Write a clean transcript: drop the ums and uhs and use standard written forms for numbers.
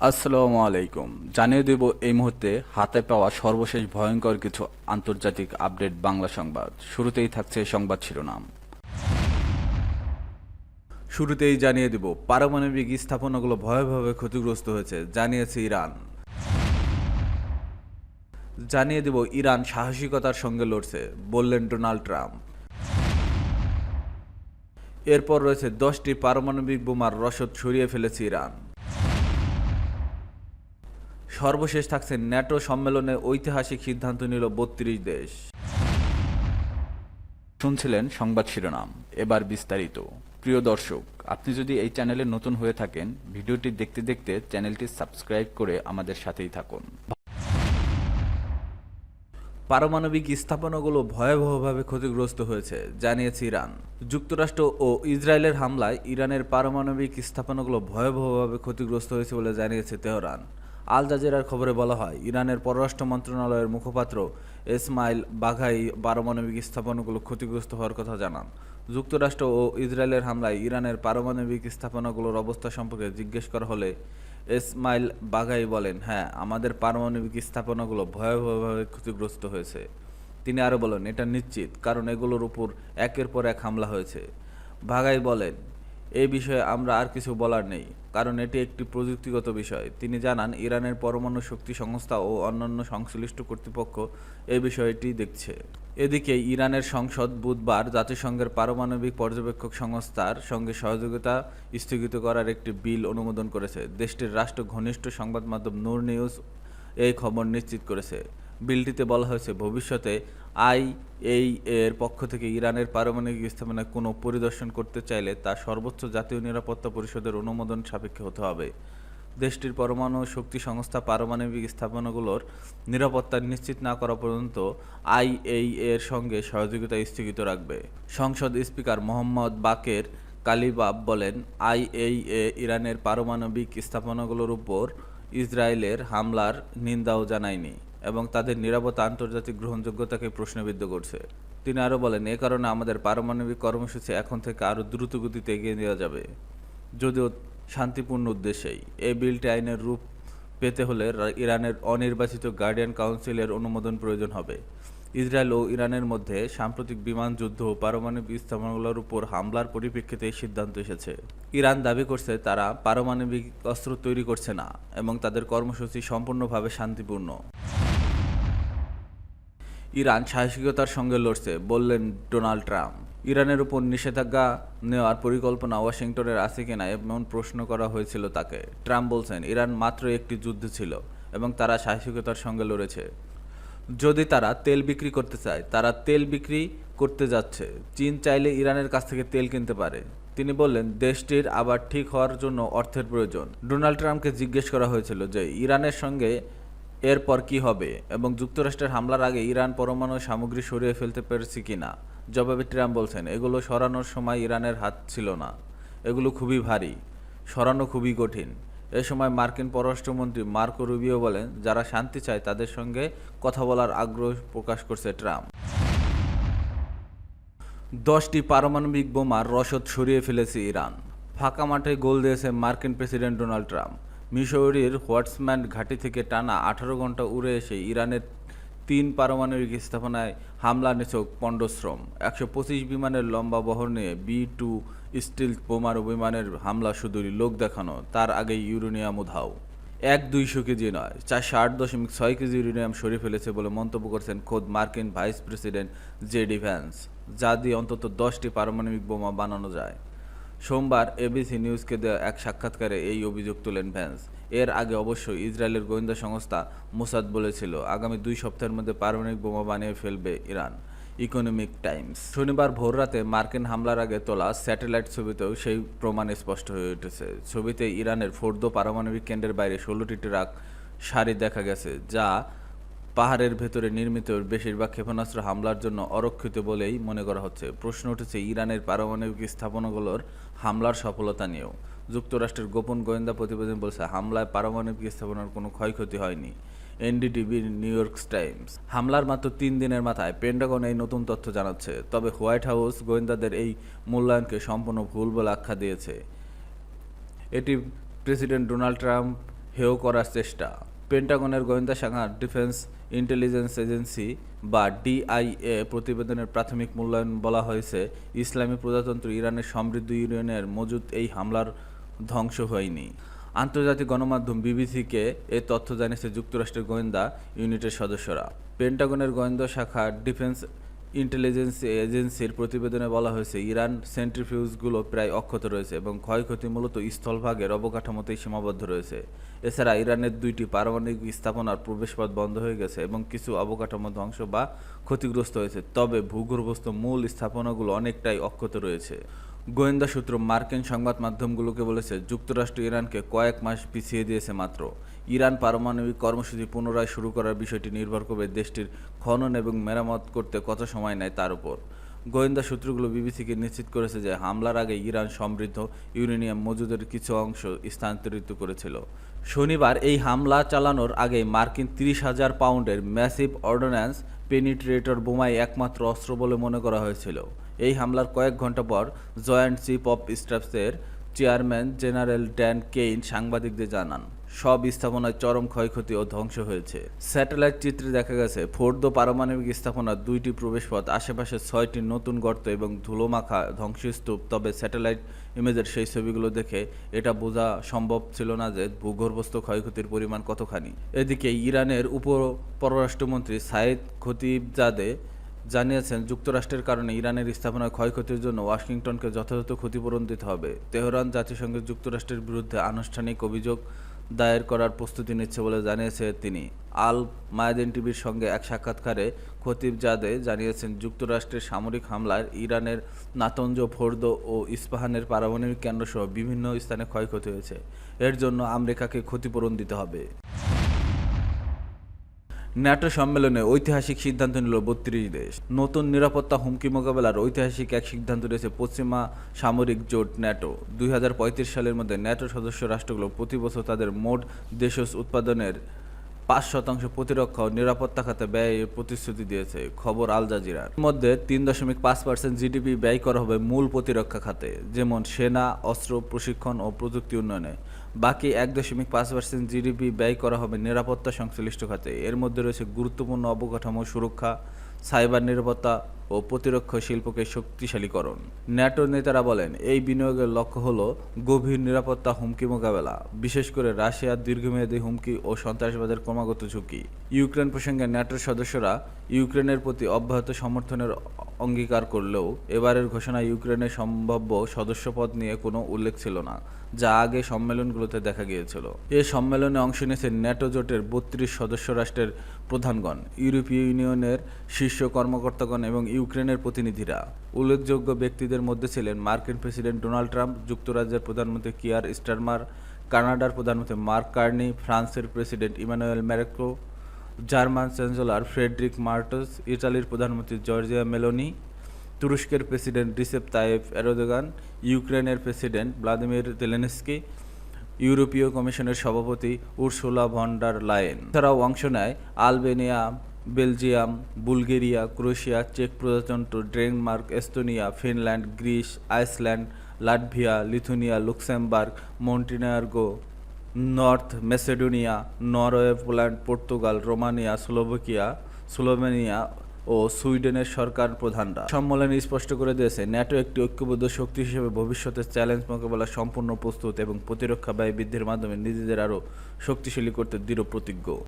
আসসালামু আলাইকুম। জানিয়ে দেব এই মুহূর্তে হাতে পাওয়া সর্বশেষ ভয়ঙ্কর কিছু আন্তর্জাতিক আপডেট বাংলা সংবাদ। শুরুতেই থাকছে সংবাদ শিরোনাম। শুরুতেই জানিয়ে দেব পারমাণবিক স্থাপনাগুলো ভয়াবহভাবে ক্ষতিগ্রস্ত হয়েছে, জানিয়েছে ইরান। জানিয়ে দেব ইরান সাহসিকতার সঙ্গে লড়ছে, বললেন ডোনাল্ড ট্রাম্প। এরপর রয়েছে 10টি পারমাণবিক বোমার রসদ সরিয়ে ফেলেছে ইরান। সর্বশেষ থাকছে ন্যাটো সম্মেলনে ঐতিহাসিক সিদ্ধান্ত নিল 32 দেশ। শুনছিলেন সংবাদ শিরোনাম, এবার বিস্তারিত। প্রিয় দর্শক, আপনি যদি এই চ্যানেলে নতুন হয়ে থাকেন, ভিডিওটি দেখতে দেখতে চ্যানেলটি সাবস্ক্রাইব করে আমাদের সাথেই থাকুন। পারমাণবিক স্থাপনাগুলো ভয়াবহভাবে ক্ষতিগ্রস্ত হয়েছে, জানিয়েছে ইরান। যুক্তরাষ্ট্র ও ইসরায়েলের হামলায় ইরানের পারমাণবিক স্থাপনাগুলো ভয়াবহভাবে ক্ষতিগ্রস্ত হয়েছে বলে জানিয়েছে তেহরান। আল জাজিরার খবরে বলা হয়, ইরানের পররাষ্ট্র মন্ত্রণালয়ের মুখপাত্র ইসমাইল বাঘাই পারমাণবিক স্থাপনাগুলো ক্ষতিগ্রস্ত হওয়ার কথা জানান। যুক্তরাষ্ট্র ও ইসরায়েলের হামলায় ইরানের পারমাণবিক স্থাপনাগুলোর অবস্থা সম্পর্কে জিজ্ঞেস করা হলে ইসমাইল বাঘাই বলেন, হ্যাঁ, আমাদের পারমাণবিক স্থাপনাগুলো ভয়াবহভাবে ক্ষতিগ্রস্ত হয়েছে। তিনি আরও বলেন, এটা নিশ্চিত, কারণ এগুলোর উপর একের পর এক হামলা হয়েছে। বাঘাই বলেন, এই বিষয়ে আমরা আর কিছু বলার নেই, কারণ এটি একটি প্রযুক্তিগত বিষয়। তিনি জানান, ইরানের পরমাণু শক্তি সংস্থা ও অন্যান্য সংশ্লিষ্ট কর্তৃপক্ষ এই বিষয়টি দেখছে। এদিকে ইরানের সংসদ বুধবার জাতিসংঘের পারমাণবিক পর্যবেক্ষক সংস্থার সঙ্গে সহযোগিতা স্থগিত করার একটি বিল অনুমোদন করেছে। দেশটির রাষ্ট্র ঘনিষ্ঠ সংবাদ মাধ্যম নূর নিউজ এই খবর নিশ্চিত করেছে। বিলটিতে বলা হয়েছে, ভবিষ্যতে আইএইএ-এর পক্ষ থেকে ইরানের পারমাণবিক স্থাপনায় কোনো পরিদর্শন করতে চাইলে তা সর্বোচ্চ জাতীয় নিরাপত্তা পরিষদের অনুমোদন সাপেক্ষে হতে হবে। দেশটির পরমাণু শক্তি সংস্থা পারমাণবিক স্থাপনাগুলোর নিরাপত্তা নিশ্চিত না করা পর্যন্ত আইএইএ-এর সঙ্গে সহযোগিতা স্থগিত রাখবে। সংসদ স্পিকার মোহাম্মদ বাকের কালিবাফ বলেন, আইএইএ ইরানের পারমাণবিক স্থাপনাগুলোর উপর ইসরায়েলের হামলার নিন্দাও জানায়নি এবং তাদের নিরাপত্তা আন্তর্জাতিক গ্রহণযোগ্যতাকে প্রশ্নবিদ্ধ করছে। তিনি আরও বলেন, এ কারণে আমাদের পারমাণবিক কর্মসূচি এখন থেকে আরও দ্রুত গতিতে এগিয়ে নেওয়া যাবে, যদিও শান্তিপূর্ণ উদ্দেশ্যেই। এই বিলটি আইনের রূপ পেতে হলে ইরানের অনির্বাচিত গার্ডিয়ান কাউন্সিলের অনুমোদন প্রয়োজন হবে। ইসরায়েল ও ইরানের মধ্যে সাম্প্রতিক বিমান যুদ্ধ ও পারমাণবিক স্থাপনাগুলোর উপর হামলার পরিপ্রেক্ষিতে এই সিদ্ধান্ত এসেছে। ইরান দাবি করছে তারা পারমাণবিক অস্ত্র তৈরি করছে না এবং তাদের কর্মসূচি সম্পূর্ণভাবে শান্তিপূর্ণ। ইরান সাহসিকতার সঙ্গে লড়ছে, বললেন ডোনাল্ড ট্রাম্প। ইরানের উপর নিষেধাজ্ঞা নেওয়ার পরিকল্পনা ওয়াশিংটনের আছে কিনা এমন প্রশ্ন করা হয়েছিল তাকে। ট্রাম্প বলছেন, ইরান মাত্র একটি যুদ্ধ ছিল এবং তারা সাহসিকতার সঙ্গে লড়েছে। যদি তারা তেল বিক্রি করতে চায়, তারা তেল বিক্রি করতে যাচ্ছে। চীন চাইলে ইরানের কাছ থেকে তেল কিনতে পারে। তিনি বললেন, দেশটির আবার ঠিক হওয়ার জন্য অর্থের প্রয়োজন। ডোনাল্ড ট্রাম্পকে জিজ্ঞেস করা হয়েছিল যে ইরানের সঙ্গে এরপর কি হবে এবং যুক্তরাষ্ট্রের হামলার আগে ইরান পরমাণু সামগ্রী সরিয়ে ফেলতে পেরেছে কিনা। জবাবে ট্রাম্প বলছেন, এগুলো সরানোর সময় ইরানের হাত ছিল না, এগুলো খুবই ভারী, সরানো খুবই কঠিন। এ সময় মার্কিন পররাষ্ট্রমন্ত্রী মার্কো রুবিও বলেন, যারা শান্তি চায় তাদের সঙ্গে কথা বলার আগ্রহ প্রকাশ করছে ট্রাম্প। 10টি পারমাণবিক বোমার রসদ সরিয়ে ফেলেছে ইরান। ফাঁকা মাঠে গোল দিয়েছে মার্কিন প্রেসিডেন্ট ডোনাল্ড ট্রাম্প। মিসৌরির হোয়াটসম্যান ঘাঁটি থেকে টানা 18 ঘন্টা উড়ে এসে ইরানের 3 পারমাণবিক স্থাপনায় হামলা নিছক পণ্ডশ্রম। 125 বিমানের লম্বা বহর নিয়ে B-2 স্টিলথ বোমার বিমানের হামলা শুধুই লোক দেখানো, তার আগেই ইউরেনিয়াম উধাও। 1-200 কেজি নয়, 408.6 কেজি ইউরেনিয়াম সরিয়ে ফেলেছে বলে মন্তব্য করেছেন খোদ মার্কিন ভাইস প্রেসিডেন্ট জেডি ভ্যান্স, যা দিয়ে অন্তত 10টি পারমাণবিক বোমা বানানো যায়। সোমবার এবিসি নিউজকে দেওয়া এক সাক্ষাৎকারে এই অভিযোগ তোলেন ভ্যান্স। এর আগে অবশ্য ইসরায়েলের গোয়েন্দা সংস্থা মোসাদ বলেছিল, আগামী 2 সপ্তাহের মধ্যে পারমাণবিক বোমা বানিয়ে ফেলবে ইরান। Economic Times. শনিবার ভোররাতে মার্কিন হামলার আগে তোলা স্যাটেলাইট ছবিতেও সেই প্রমাণ স্পষ্ট হয়ে উঠেছে। ছবিতে ইরানের ফোর্দো পারমাণবিক কেন্দ্রের বাইরে 16টি ট্রাক সারি দেখা গেছে, যা পাহাড়ের ভেতরে নির্মিত বেশিরভাগ ক্ষেপণাস্ত্র হামলার জন্য অরক্ষিত বলেই মনে করা হচ্ছে। প্রশ্ন উঠেছে ইরানের পারমাণবিক স্থাপনাগুলোর হামলার সফলতা নিয়েও। যুক্তরাষ্ট্রের গোপন গোয়েন্দা প্রতিবেদন বলছে, হামলায় পারমাণবিক স্থাপনার কোনো ক্ষয়ক্ষতি হয়নি। এনডিটিভির নিউ ইয়র্ক টাইমস। হামলার মাত্র 3 দিনের মাথায় পেন্টাগন এই নতুন তথ্য জানাচ্ছে, তবে হোয়াইট হাউস গোয়েন্দাদের এই মূল্যায়নকে সম্পূর্ণ ভুল বলে আখ্যা দিয়েছে। এটি প্রেসিডেন্ট ডোনাল্ড ট্রাম্প হেয় করার চেষ্টা। পেন্টাগনের গোয়েন্দা শাখা ডিফেন্স ইন্টেলিজেন্স এজেন্সি বা ডিআইএ প্রতিবেদনের প্রাথমিক মূল্যায়ন বলা হয়েছে, ইসলামী প্রজাতন্ত্র ইরানের সমৃদ্ধ ইউরেনিয়ামের মজুদ এই হামলার ধ্বংস হয়নি। আন্তর্জাতিক গণমাধ্যম বিবিসিকে এ তথ্য জানিয়েছে যুক্তরাষ্ট্রের গোয়েন্দা ইউনিটের সদস্যরা। পেন্টাগনের গোয়েন্দা শাখা ডিফেন্স ইন্টেলিজেন্স এজেন্সির প্রতিবেদনে বলা হয়েছে, ইরান সেন্ট্রিফিউজগুলো প্রায় অক্ষত রয়েছে এবং ক্ষয়ক্ষতি মূলত স্থলভাগের অবকাঠামোতেই সীমাবদ্ধ রয়েছে। এছাড়া ইরানের 2টি পারমাণবিক স্থাপনার প্রবেশপথ বন্ধ হয়ে গেছে এবং কিছু অবকাঠামো ধ্বংস বা ক্ষতিগ্রস্ত হয়েছে, তবে ভূগর্ভস্থ মূল স্থাপনাগুলো অনেকটাই অক্ষত রয়েছে। গোয়েন্দা সূত্র মার্কিন সংবাদ মাধ্যমগুলোকে বলেছে, যুক্তরাষ্ট্র ইরানকে কয়েক মাস পিছিয়ে দিয়েছে মাত্র। ইরান পারমাণবিক কর্মসূচি পুনরায় শুরু করার বিষয়টি নির্ভর করবে দেশটির খনন এবং মেরামত করতে কত সময় নেয় তার উপর। গোয়েন্দা সূত্রগুলো বিবিসিকে নিশ্চিত করেছে যে হামলার আগে ইরান সমৃদ্ধ ইউরেনিয়াম মজুদের কিছু অংশ স্থানান্তরিত করেছিল। শনিবার এই হামলা চালানোর আগে মার্কিন 30,000 পাউন্ডের ম্যাসিভ অর্ডিন্যান্স পেনিট্রেটর বোমাই একমাত্র অস্ত্র বলে মনে করা হয়েছিল। এই হামলার কয়েক ঘন্টা পর জয়েন্ট চিফ অফ স্টাফসের চেয়ারম্যান জেনারেল ড্যান কেইন সাংবাদিকদের জানান, সব স্থাপনায় চরম ক্ষয়ক্ষতি ও ধ্বংস হয়েছে। স্যাটেলাইট চিত্রে দেখা গেছে ফোর্দো পারমাণবিক স্থাপনার 2টি প্রবেশপথ, আশেপাশে 6টি নতুন গর্ত এবং ধুলোমাখা ধ্বংসস্তূপ। তবে স্যাটেলাইট ইমেজের সেই ছবিগুলো দেখে এটা বোঝা সম্ভব ছিল না যে ভূগর্ভস্থ ক্ষয়ক্ষতির পরিমাণ কতখানি। এদিকে ইরানের পররাষ্ট্রমন্ত্রী সাইদ খতিবজাদে জানিয়েছেন, যুক্তরাষ্ট্রের কারণে ইরানের স্থাপনার ক্ষয়ক্ষতির জন্য ওয়াশিংটনকে যথাযথ ক্ষতিপূরণ দিতে হবে। তেহরান জাতিসংঘে যুক্তরাষ্ট্রের বিরুদ্ধে আনুষ্ঠানিক অভিযোগ দায়ের করার প্রস্তুতি নিচ্ছে বলে জানিয়েছে তিনি। আল মায়াদিন টিভির সঙ্গে এক সাক্ষাৎকারে খতিবজাদে জানিয়েছেন, যুক্তরাষ্ট্রের সামরিক হামলায় ইরানের নাতঞ্জ, ফোর্দো ও ইস্পাহানের পারমাণবিক কেন্দ্রসহ বিভিন্ন স্থানে ক্ষয়ক্ষতি হয়েছে। এর জন্য আমেরিকাকে ক্ষতিপূরণ দিতে হবে। ন্যাটো সম্মেলনে ঐতিহাসিক সিদ্ধান্ত নিল 32 দেশ। নতুন নিরাপত্তা হুমকি মোকাবেলার ঐতিহাসিক এক সিদ্ধান্ত নিয়েছে পশ্চিমা সামরিক জোট ন্যাটো। 2035 সালের মধ্যে ন্যাটো সদস্য রাষ্ট্রগুলো প্রতি বছর তাদের মোট দেশজ উৎপাদনের 5% প্রতিরক্ষা ও নিরাপত্তা খাতে ব্যয়ের প্রতিশ্রুতি দিয়েছে, খবর আল জাজিরার। এর মধ্যে 3.5% জিডিপি ব্যয় করা হবে মূল প্রতিরক্ষা খাতে, যেমন সেনা, অস্ত্র, প্রশিক্ষণ ও প্রযুক্তি উন্নয়নে। বাকি 1.5% জিডিপি ব্যয় করা হবে নিরাপত্তা সংশ্লিষ্ট খাতে। এর মধ্যে রয়েছে গুরুত্বপূর্ণ অবকাঠামো সুরক্ষা, সাইবার নিরাপত্তা ও প্রতিরক্ষা শিল্পকে শক্তিশালীকরণ। ন্যাটোর নেতারা বলেন, এই বিনিয়োগের লক্ষ্য হল গভীর নিরাপত্তা হুমকি মোকাবেলা, বিশেষ করে রাশিয়ার দীর্ঘমেয়াদী হুমকি ও সন্ত্রাসবাদের ক্রমাগত ঝুঁকি। ইউক্রেন প্রসঙ্গে ন্যাটোর সদস্যরা ইউক্রেনের প্রতি অব্যাহত সমর্থনের অঙ্গীকার করলেও এবারের ঘোষণায় ইউক্রেনের সম্ভাব্য সদস্যপদ নিয়ে কোনো উল্লেখ ছিল না, যা আগে সম্মেলনগুলোতে দেখা গিয়েছিল। এ সম্মেলনে অংশ নিয়েছেন ন্যাটো জোটের 32 সদস্য রাষ্ট্রের প্রধানগণ, ইউরোপীয় ইউনিয়নের শীর্ষ কর্মকর্তাগণ এবং ইউক্রেনের প্রতিনিধিরা। উল্লেখযোগ্য ব্যক্তিদের মধ্যে ছিলেন মার্কিন প্রেসিডেন্ট ডোনাল্ড ট্রাম্প, যুক্তরাজ্যের প্রধানমন্ত্রী কিয়ার স্টারমার, কানাডার প্রধানমন্ত্রী মার্ক কার্নি, ফ্রান্সের president Emmanuel Macron, German chancellor Friedrich Merz, ইতালির প্রধানমন্ত্রী জর্জিয়া মেলোনি, তুরস্কের প্রেসিডেন্ট রিসেপ তাইয়েপ এরদোগান, ইউক্রেনের প্রেসিডেন্ট ভ্লাদিমির জেলেনস্কি, ইউরোপীয় কমিশনের সভাপতি উর্সুলা ভন ডার লায়েন। এছাড়াও অংশ নেয় আলবেনিয়া, বেলজিয়াম, বুলগেরিয়া, ক্রোয়েশিয়া, চেক প্রজাতন্ত্র, Denmark, Estonia, Finland, Greece, Iceland, Latvia, Lithuania, Luxembourg, Montenegro, North Macedonia, Norway, Poland, Portugal, Romania, Slovenia ও সুইডেনের সরকার প্রধানরা। সম্মেলনে স্পষ্ট করে দিয়েছে, ন্যাটো একটি ঐক্যবদ্ধ শক্তি হিসেবে ভবিষ্যতের চ্যালেঞ্জ মোকাবেলা সম্পূর্ণ প্রস্তুত এবং প্রতিরক্ষা ব্যয় বৃদ্ধির মাধ্যমে নিজেদের আরও শক্তিশালী করতে দৃঢ় প্রতিজ্ঞ।